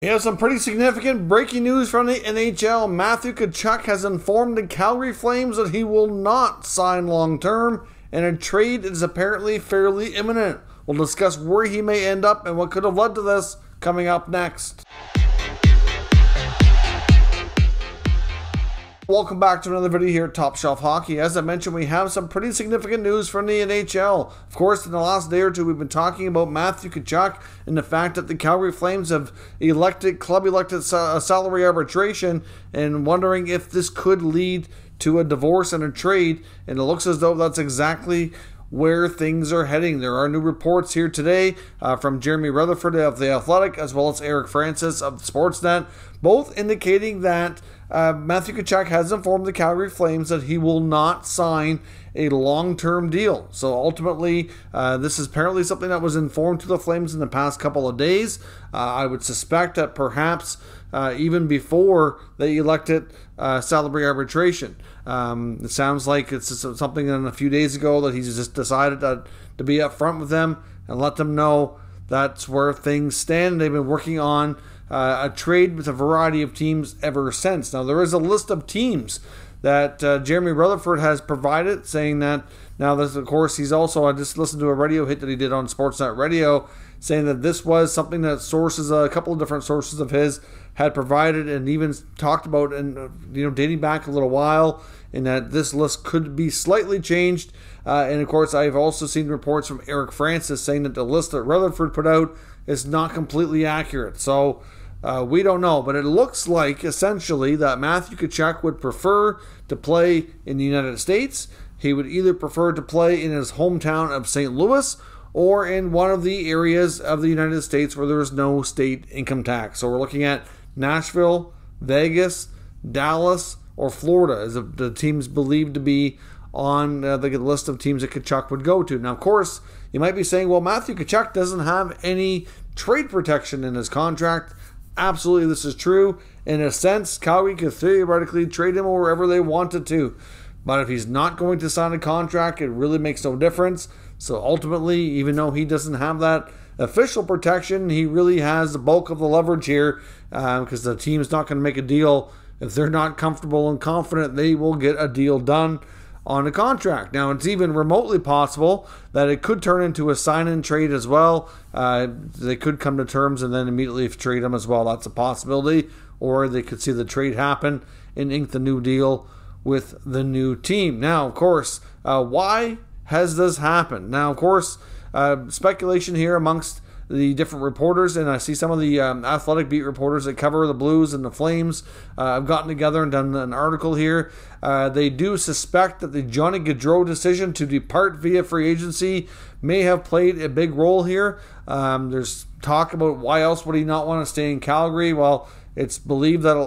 We have some pretty significant breaking news from the NHL. Matthew Tkachuk has informed the Calgary Flames that he will not sign long-term, and a trade is apparently fairly imminent. We'll discuss where he may end up and what could have led to this coming up next. Welcome back to another video here at Top Shelf Hockey. As I mentioned, we have some pretty significant news from the NHL. Of course, in the last day or two, we've been talking about Matthew Tkachuk and the fact that the Calgary Flames have club elected salary arbitration, and wondering if this could lead to a divorce and a trade. And it looks as though that's exactly where things are heading. There are new reports here today from Jeremy Rutherford of The Athletic, as well as Eric Francis of Sportsnet, both indicating that Matthew Tkachuk has informed the Calgary Flames that he will not sign a long-term deal. So ultimately, this is apparently something that was informed to the Flames in the past couple of days. I would suspect that perhaps even before they elected salary arbitration. It sounds like it's something in a few days ago that he's just decided to be upfront with them and let them know that's where things stand. They've been working on a trade with a variety of teams ever since. Now, there is a list of teams that Jeremy Rutherford has provided, saying that, now this, of course, he's also, I just listened to a radio hit that he did on Sportsnet Radio, saying that this was something that sources, a couple of different sources of his had provided and even talked about, and dating back a little while, and that this list could be slightly changed. And of course, I've also seen reports from Eric Francis saying that the list that Rutherford put out is not completely accurate. So we don't know, but it looks like essentially that Matthew Tkachuk would prefer to play in the United States. He would either prefer to play in his hometown of St. Louis or in one of the areas of the United States where there is no state income tax. So we're looking at Nashville, Vegas, Dallas, or Florida as the teams believed to be on the list of teams that Tkachuk would go to. Now, of course, you might be saying, well, Matthew Tkachuk doesn't have any trade protection in his contract. Absolutely, this is true. In a sense, Calgary could theoretically trade him wherever they wanted to. But if he's not going to sign a contract, it really makes no difference. So ultimately, even though he doesn't have that official protection, he really has the bulk of the leverage here, because the team's not going to make a deal if they're not comfortable and confident they will get a deal done on a contract. Now, it's even remotely possible that it could turn into a sign-in trade as well. They could come to terms and then immediately trade him as well. That's a possibility. Or they could see the trade happen and ink the new deal with the new team. Now, of course, why has this happened? Now, of course, speculation here amongst the different reporters, and I see some of the athletic beat reporters that cover the Blues and the Flames have gotten together and done an article here. They do suspect that the Johnny Gaudreau decision to depart via free agency may have played a big role here. There's talk about why else would he not want to stay in Calgary. Well, it's believed that,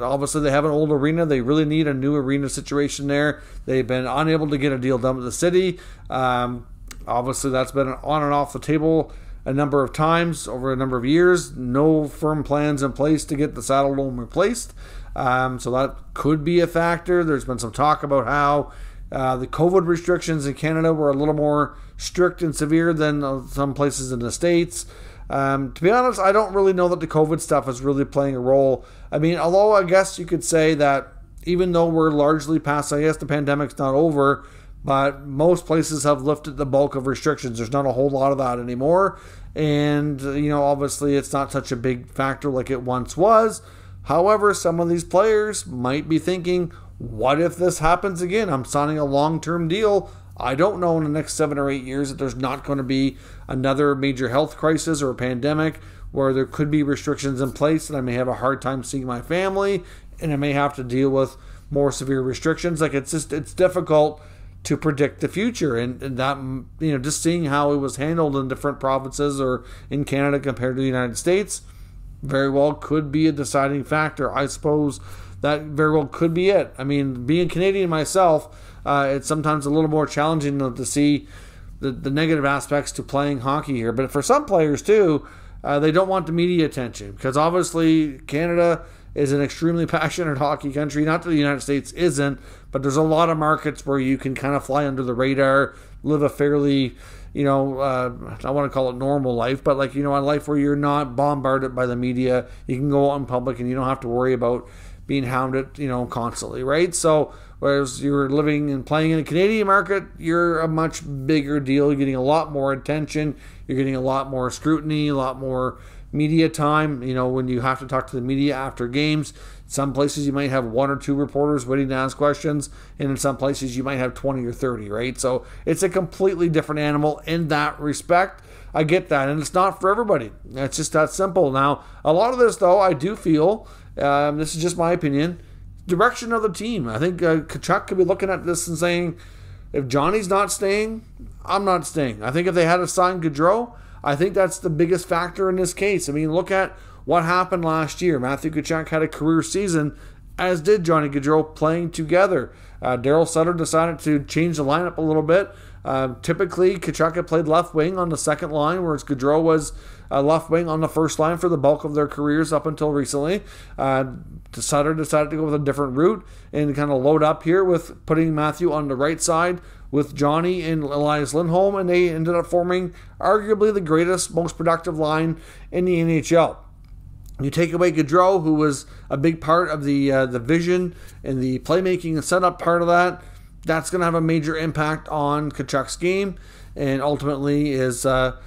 obviously they have an old arena. They really need a new arena situation there. They've been unable to get a deal done with the city. Obviously, that's been on and off the table a number of times over a number of years. No firm plans in place to get the Saddle Dome replaced. So that could be a factor. There's been some talk about how the COVID restrictions in Canada were a little more strict and severe than some places in the States. To be honest, I don't really know that the COVID stuff is really playing a role. I mean, although I guess you could say that even though we're largely past, I guess the pandemic's not over, but most places have lifted the bulk of restrictions. There's not a whole lot of that anymore. And, obviously it's not such a big factor like it once was. However, some of these players might be thinking, what if this happens again? I'm signing a long-term deal. I don't know in the next 7 or 8 years that there's not going to be another major health crisis or a pandemic where there could be restrictions in place and I may have a hard time seeing my family and I may have to deal with more severe restrictions. Like, it's difficult to predict the future, and that, just seeing how it was handled in different provinces or in Canada compared to the United States very well could be a deciding factor. I suppose that very well could be it. I mean, being Canadian myself, it's sometimes a little more challenging to see the negative aspects to playing hockey here. But for some players too, they don't want the media attention, because obviously Canada is an extremely passionate hockey country. Not that the United States isn't, but there's a lot of markets where you can kind of fly under the radar, live a fairly, I want to call it normal life, but like, a life where you're not bombarded by the media. You can go out in public and you don't have to worry about being hounded, constantly, right? So whereas you're living and playing in a Canadian market, you're a much bigger deal. You're getting a lot more attention. You're getting a lot more scrutiny, a lot more media time. When you have to talk to the media after games, some places you might have 1 or 2 reporters waiting to ask questions, and in some places you might have 20 or 30, right? So it's a completely different animal in that respect. I get that, and it's not for everybody. It's just that simple. Now, a lot of this, though, I do feel, this is just my opinion, direction of the team. I think Tkachuk could be looking at this and saying, if Johnny's not staying, I'm not staying. I think if they had to sign Gaudreau, I think that's the biggest factor in this case. I mean, look at what happened last year. Matthew Tkachuk had a career season, as did Johnny Gaudreau, playing together. Daryl Sutter decided to change the lineup a little bit. Typically, Tkachuk had played left wing on the second line, whereas Gaudreau was left wing on the first line for the bulk of their careers up until recently. Sutter decided to go with a different route and kind of load up here with putting Matthew on the right side with Johnny and Elias Lindholm, and they ended up forming arguably the greatest, most productive line in the NHL. You take away Gaudreau, who was a big part of the vision and the playmaking and setup part of that, that's going to have a major impact on Tkachuk's game, and ultimately is a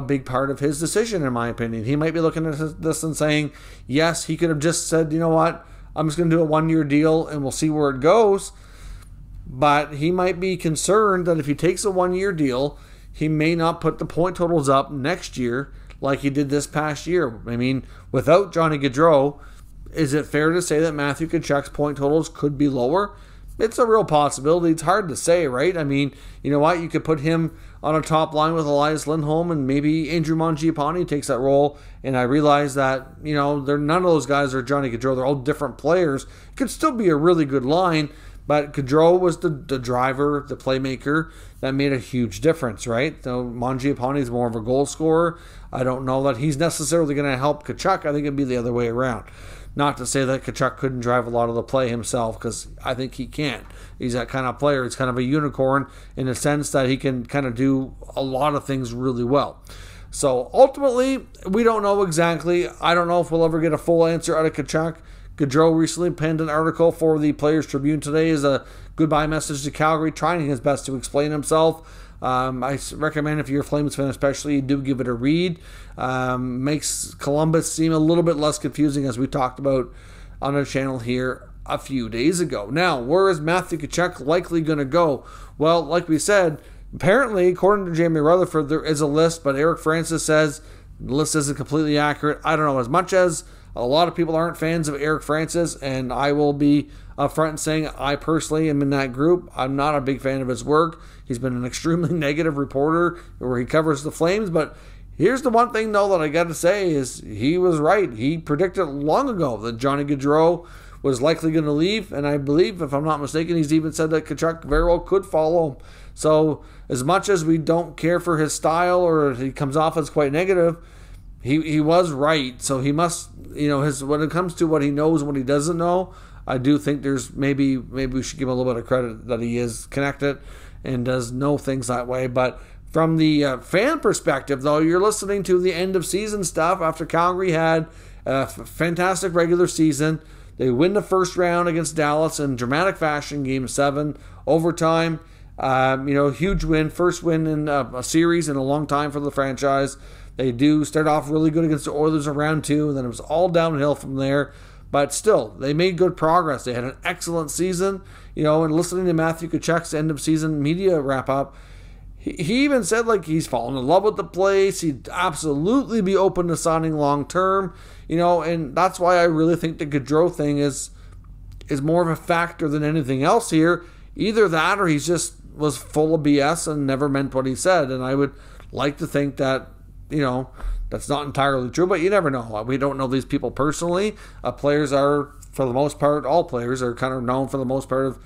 big part of his decision, in my opinion. He might be looking at this and saying, yes, he could have just said, you know what, I'm just going to do a 1-year deal and we'll see where it goes. But he might be concerned that if he takes a 1-year deal, he may not put the point totals up next year like he did this past year. I mean, without Johnny Gaudreau, is it fair to say that Matthew Tkachuk's point totals could be lower? It's a real possibility. It's hard to say, right? I mean, you know what? You could put him on a top line with Elias Lindholm, and maybe Andrew Mangiapane takes that role. And I realize that, none of those guys are Johnny Gaudreau. They're all different players. It could still be a really good line, but Gaudreau was the driver, the playmaker that made a huge difference, right? So Mangiapane is more of a goal scorer. I don't know that he's necessarily going to help Tkachuk. I think it'd be the other way around. Not to say that Tkachuk couldn't drive a lot of the play himself, because I think he can. He's that kind of player. He's kind of a unicorn in the sense that he can kind of do a lot of things really well. So ultimately, we don't know exactly. I don't know if we'll ever get a full answer out of Tkachuk. Gaudreau recently penned an article for the Players Tribune today as a goodbye message to Calgary, trying his best to explain himself. I recommend, if you're a Flames fan especially, you do give it a read. Makes Columbus seem a little bit less confusing, as we talked about on our channel here a few days ago. Now, where is Matthew Tkachuk likely going to go? Well, like we said, apparently, according to Jamie Rutherford, there is a list, but Eric Francis says the list isn't completely accurate. I don't know. As much as a lot of people aren't fans of Eric Francis, and I will be upfront and saying I personally am in that group. I'm not a big fan of his work. He's been an extremely negative reporter where he covers the Flames, but here's the one thing, though, that I got to say is he was right. He predicted long ago that Johnny Gaudreau was likely going to leave, and I believe, if I'm not mistaken, he's even said that Tkachuk very well could follow him. So as much as we don't care for his style, or he comes off as quite negative, he was right. So he must, when it comes to what he knows and what he doesn't know, I do think there's maybe we should give him a little bit of credit that he is connected and does know things that way. But from the fan perspective, though, you're listening to the end of season stuff after Calgary had a fantastic regular season. They win the first round against Dallas in dramatic fashion, Game 7, overtime. Huge win, first win in a series in a long time for the franchise. They do start off really good against the Oilers in round 2, and then it was all downhill from there. But still, they made good progress. They had an excellent season. And listening to Matthew Tkachuk's end of season media wrap up, he even said he's fallen in love with the place. He'd absolutely be open to signing long term. And that's why I really think the Gaudreau thing is more of a factor than anything else here. Either that, or he's just was full of BS and never meant what he said. And I would like to think that, that's not entirely true, but you never know. We don't know these people personally. Players are, for the most part, all players are kind of known for the most part of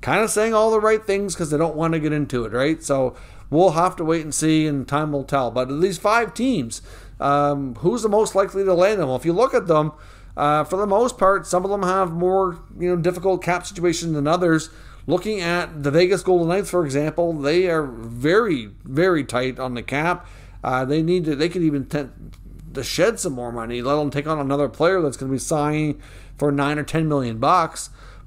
kind of saying all the right things because they don't want to get into it, right? So we'll have to wait and see, and time will tell. But of these 5 teams, who's the most likely to land them? Well, if you look at them, For the most part, some of them have more difficult cap situations than others. Looking at the Vegas Golden Knights, for example, they are very, very tight on the cap. They could even to shed some more money, let alone take on another player that's going to be signing for $9 or $10 million.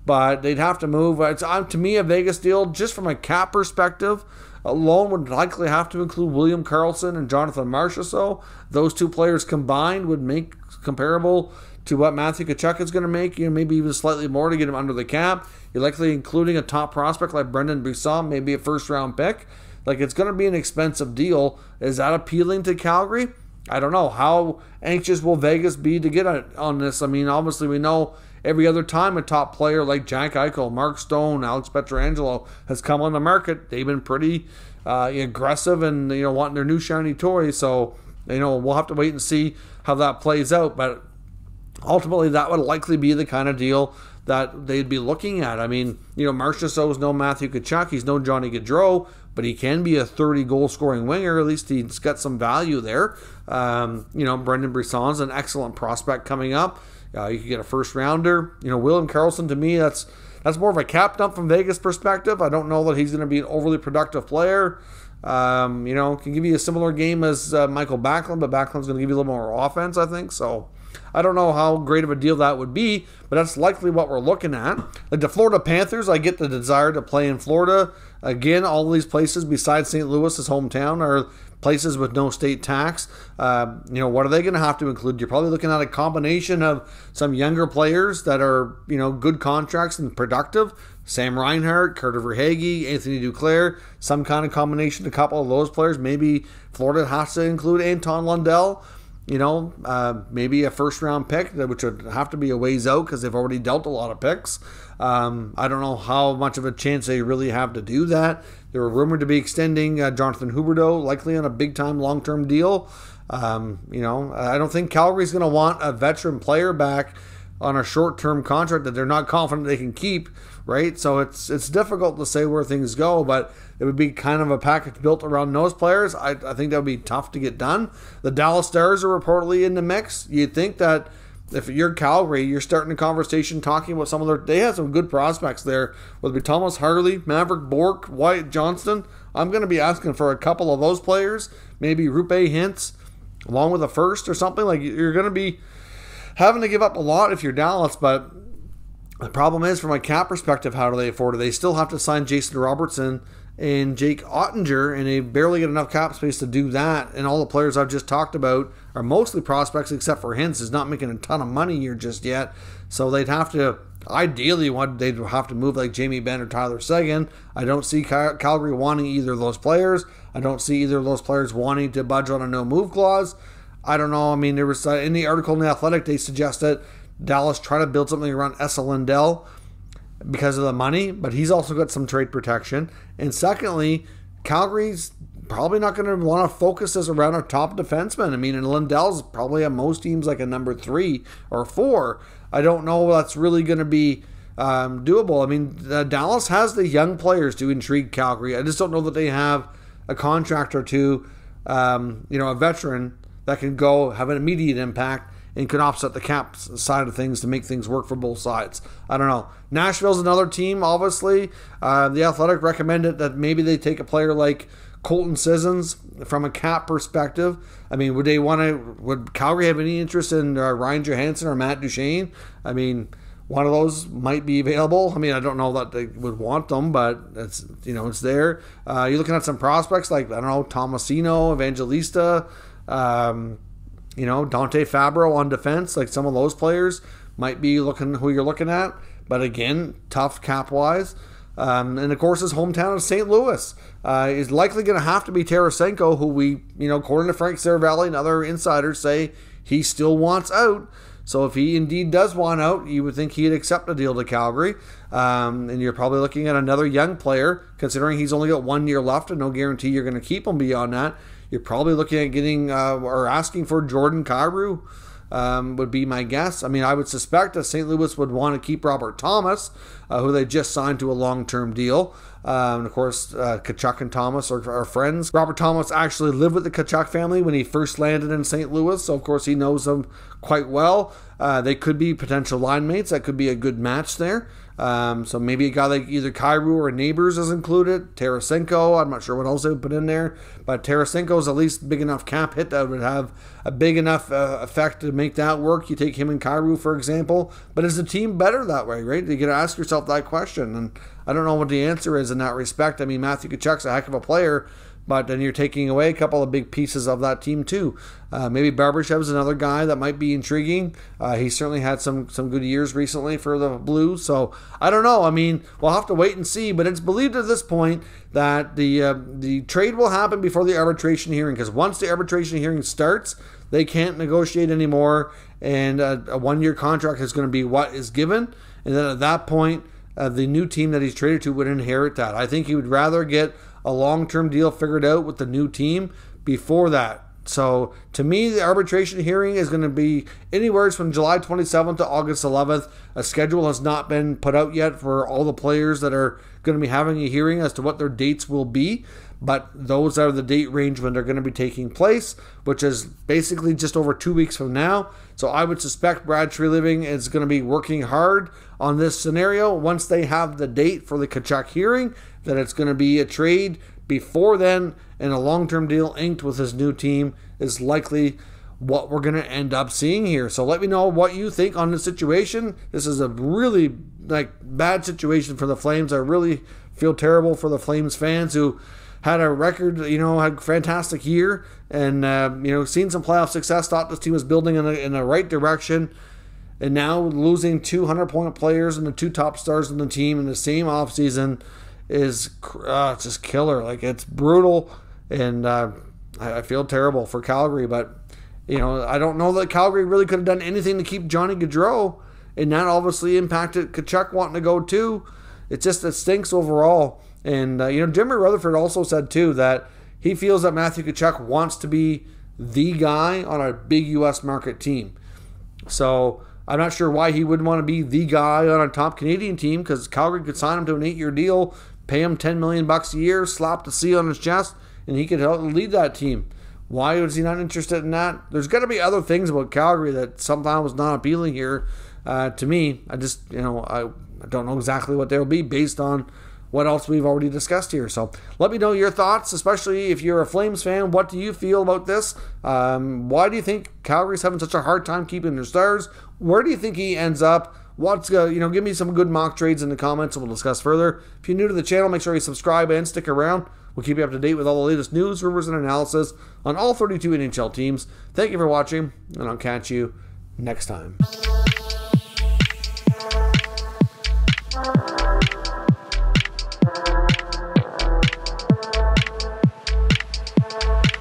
But they'd have to move. To me, a Vegas deal, just from a cap perspective alone, would likely have to include William Karlsson and Jonathan Marchessault. Those two players combined would make comparable to what Matthew Tkachuk is going to make, maybe even slightly more to get him under the cap. You're likely including a top prospect like Brendan Brisson, maybe a first-round pick. Like, it's going to be an expensive deal. Is that appealing to Calgary? I don't know. How anxious will Vegas be to get on this? I mean, obviously we know every other time a top player like Jack Eichel, Mark Stone, Alex Pietrangelo has come on the market, they've been pretty aggressive and wanting their new shiny toy. So we'll have to wait and see how that plays out. But ultimately, that would likely be the kind of deal that they'd be looking at. I mean, Marchessault is no Matthew Tkachuk, he's no Johnny Gaudreau, but he can be a 30-goal scoring winger. At least he's got some value there. Brendan Brisson's an excellent prospect coming up. You could get a first-rounder. William Karlsson, to me, that's more of a cap dump from Vegas perspective. I don't know that he's going to be an overly productive player. Can give you a similar game as Michael Backlund, but Backlund's going to give you a little more offense, I think. So I don't know how great of a deal that would be, but that's likely what we're looking at. Like the Florida Panthers, I get the desire to play in Florida. Again, all of these places besides St. Louis, his hometown, are places with no state tax. What are they going to have to include? You're probably looking at a combination of some younger players that are, good contracts and productive. Sam Reinhart, Carter Verhaeghe, Anthony Duclair, some kind of combination, a couple of those players. Maybe Florida has to include Anton Lundell. Maybe a first-round pick, which would have to be a ways out because they've already dealt a lot of picks. I don't know how much of a chance they really have to do that. They were rumored to be extending Jonathan Huberdeau, likely on a big-time long-term deal. I don't think Calgary's going to want a veteran player back on a short-term contract that they're not confident they can keep, right? So it's difficult to say where things go, but it would be kind of a package built around those players. I think that would be tough to get done. The Dallas Stars are reportedly in the mix. You'd think that if you're Calgary, you're starting a conversation talking about some of they have some good prospects there, whether it be Thomas Harley, Maverick Bourque, Wyatt Johnston. I'm going to be asking for a couple of those players, maybe Rupe Hintz, along with a first or something. Like, you're going to be having to give up a lot if you're Dallas, but the problem is, from a cap perspective, how do they afford it? They still have to sign Jason Robertson and Jake Ottinger, and they barely get enough cap space to do that. And all the players I've just talked about are mostly prospects, except for Hintz is not making a ton of money here just yet. So they'd have to, ideally, they'd have to move like Jamie Benn or Tyler Seguin. I don't see Calgary wanting either of those players. I don't see either of those players wanting to budge on a no-move clause. I don't know. I mean, there was in the article in The Athletic, they suggested Dallas try to build something around Esa Lindell because of the money, but he's also got some trade protection. And secondly, Calgary's probably not going to want to focus this around a top defenseman. I mean, and Lindell's probably on most teams like a number 3 or 4. I don't know if that's really going to be doable. I mean, Dallas has the young players to intrigue Calgary. I just don't know that they have a contract or two, a veteran that can go have an immediate impact and could offset the cap side of things to make things work for both sides. I don't know. Nashville's another team, obviously. The Athletic recommended that maybe they take a player like Colton Sissons from a cap perspective. I mean, would Calgary have any interest in Ryan Johansson or Matt Duchene? I mean, one of those might be available. I mean, I don't know that they would want them, but it's there. You're looking at some prospects like, I don't know, Tomasino, Evangelista, Dante Fabro on defense. Like, some of those players might be who you're looking at. But again, tough cap-wise. And of course, his hometown of St. Louis is likely going to have to be Tarasenko, who we, according to Frank Saravalli and other insiders, say he still wants out. So if he indeed does want out, you would think he'd accept a deal to Calgary. And you're probably looking at another young player, considering he's only got 1 year left and no guarantee you're going to keep him beyond that. You're probably looking at getting or asking for Jordan Kyrou. would be my guess. I mean, I would suspect that St. Louis would want to keep Robert Thomas, who they just signed to a long-term deal. And of course, Tkachuk and Thomas are friends. Robert Thomas actually lived with the Tkachuk family when he first landed in St. Louis, so of course he knows them quite well. They could be potential line mates. That could be a good match there. So maybe a guy like either Kyrou or Neighbors is included. Tarasenko, I'm not sure what else they would put in there, but Tarasenko is at least big enough cap hit that would have a big enough effect to make that work. You take him and Kyrou, for example, but is the team better that way, right? You got to ask yourself that question, and I don't know what the answer is in that respect. I mean, Matthew Tkachuk's a heck of a player, but then you're taking away a couple of big pieces of that team too. Maybe Barbashev's another guy that might be intriguing. He certainly had some good years recently for the Blues. So I don't know. I mean, we'll have to wait and see. But it's believed at this point that the trade will happen before the arbitration hearing, because once the arbitration hearing starts, they can't negotiate anymore, and a one-year contract is going to be what is given. And then at that point, the new team that he's traded to would inherit that. I think he would rather get a long-term deal figured out with the new team before that. So to me, the arbitration hearing is going to be anywhere from July 27th to August 11th. A schedule has not been put out yet for all the players that are going to be having a hearing as to what their dates will be. But those are the date range when they're going to be taking place, which is basically just over 2 weeks from now. So I would suspect Brad Treliving is going to be working hard on this scenario. Once they have the date for the Tkachuk hearing, that it's going to be a trade before then, and a long-term deal inked with his new team is likely what we're going to end up seeing here. So let me know what you think on the situation. This is a really bad situation for the Flames. I really feel terrible for the Flames fans who had a record, had a fantastic year, and seen some playoff success. Thought this team was building in the right direction, and now losing 200-point players and the two top stars on the team in the same offseason is just killer. It's brutal, and I feel terrible for Calgary. But I don't know that Calgary really could have done anything to keep Johnny Gaudreau, and that obviously impacted Tkachuk wanting to go too. It stinks overall. And Jimmy Rutherford also said too that he feels that Matthew Tkachuk wants to be the guy on a big U.S. market team. So I'm not sure why he wouldn't want to be the guy on a top Canadian team, because Calgary could sign him to an 8-year deal, pay him $10 million a year, slap the C on his chest, and he could help lead that team. Why was he not interested in that? There's got to be other things about Calgary that somehow was not appealing here to me. I just, I don't know exactly what they'll be based on what else we've already discussed here. So let me know your thoughts, especially if you're a Flames fan. What do you feel about this? Why do you think Calgary's having such a hard time keeping their stars? Where do you think he ends up? Give me some good mock trades in the comments and we'll discuss further. If you're new to the channel, make sure you subscribe and stick around. We'll keep you up to date with all the latest news, rumors, and analysis on all 32 NHL teams. Thank you for watching, and I'll catch you next time.